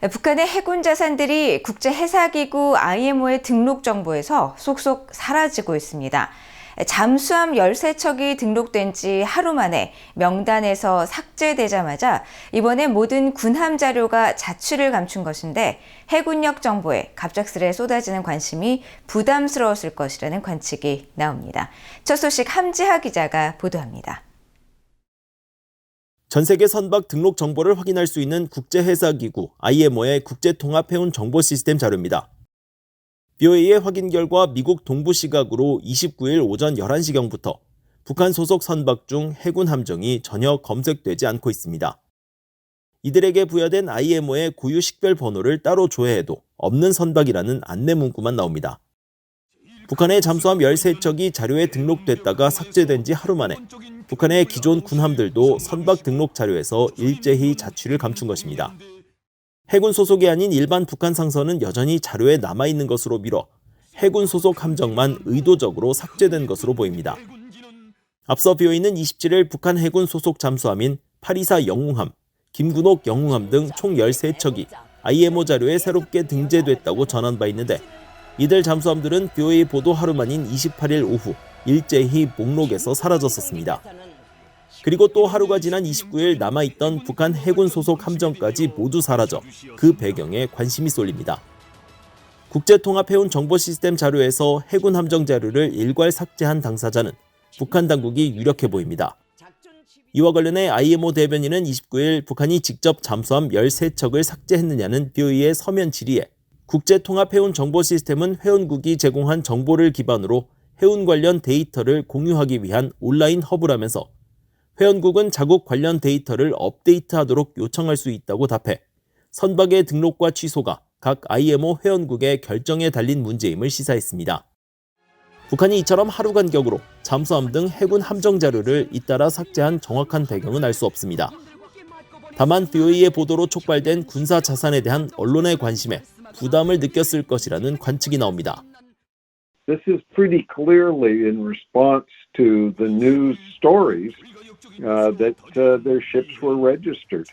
북한의 해군 자산들이 국제해사기구 IMO의 등록 정보에서 속속 사라지고 있습니다. 잠수함 13척이 등록된 지 하루 만에 명단에서 삭제되자마자 이번에 모든 군함 자료가 자취를 감춘 것인데 해군력 정보에 갑작스레 쏟아지는 관심이 부담스러웠을 것이라는 관측이 나옵니다. 첫 소식 함지하 기자가 보도합니다. 전 세계 선박 등록 정보를 확인할 수 있는 국제해사기구 IMO의 국제통합해운 정보 시스템 자료입니다. BOA의 확인 결과 미국 동부 시각으로 29일 오전 11시경부터 북한 소속 선박 중 해군 함정이 전혀 검색되지 않고 있습니다. 이들에게 부여된 IMO의 고유 식별 번호를 따로 조회해도 없는 선박이라는 안내 문구만 나옵니다. 북한의 잠수함 13척이 자료에 등록됐다가 삭제된 지 하루 만에 북한의 기존 군함들도 선박 등록 자료에서 일제히 자취를 감춘 것입니다. 해군 소속이 아닌 일반 북한 상선은 여전히 자료에 남아있는 것으로 미뤄 해군 소속 함정만 의도적으로 삭제된 것으로 보입니다. 앞서 BOA는 27일 북한 해군 소속 잠수함인 824 영웅함, 김군옥 영웅함 등 총 13척이 IMO 자료에 새롭게 등재됐다고 전한 바 있는데 이들 잠수함들은 BOA 보도 하루 만인 28일 오후 일제히 목록에서 사라졌었습니다. 그리고 또 하루가 지난 29일 남아있던 북한 해군 소속 함정까지 모두 사라져 그 배경에 관심이 쏠립니다. 국제통합해운 정보 시스템 자료에서 해군 함정 자료를 일괄 삭제한 당사자는 북한 당국이 유력해 보입니다. 이와 관련해 IMO 대변인은 29일 북한이 직접 잠수함 13척을 삭제했느냐는 BOA의 서면 질의에 국제통합해운 정보 시스템은 회원국이 제공한 정보를 기반으로 해운 관련 데이터를 공유하기 위한 온라인 허브라면서 회원국은 자국 관련 데이터를 업데이트하도록 요청할 수 있다고 답해 선박의 등록과 취소가 각 IMO 회원국의 결정에 달린 문제임을 시사했습니다. 북한이 이처럼 하루 간격으로 잠수함 등 해군 함정 자료를 잇따라 삭제한 정확한 배경은 알 수 없습니다. 다만 BOA의 보도로 촉발된 군사 자산에 대한 언론의 관심에 부담을 느꼈을 것이라는 관측이 나옵니다. This is pretty clearly in response to the news stories that their ships were registered.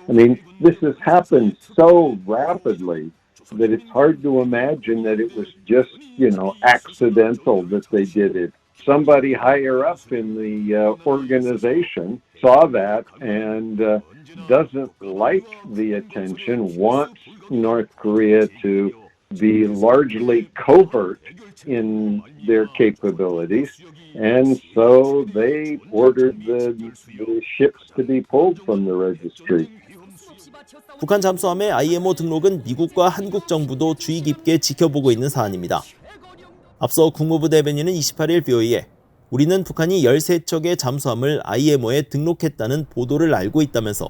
I mean, this has happened so rapidly that it's hard to imagine that it was just, accidental that they did it. Somebody higher up in the organization saw that and doesn't like the attention, wants North Korea to be largely covert in their capabilities, and so they ordered the ships to be pulled from the registry. 북한 잠수함의 IMO 등록은 미국과 한국 정부도 주의 깊게 지켜보고 있는 사안입니다. 앞서 국무부 대변인은 28일 BOA에 우리는 북한이 13척의 잠수함을 IMO에 등록했다는 보도를 알고 있다면서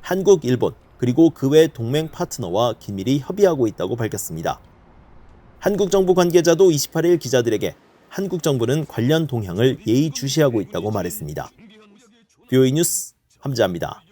한국, 일본, 그리고 그 외 동맹 파트너와 긴밀히 협의하고 있다고 밝혔습니다. 한국 정부 관계자도 28일 기자들에게 한국 정부는 관련 동향을 예의주시하고 있다고 말했습니다. BOA 뉴스 함지하입니다.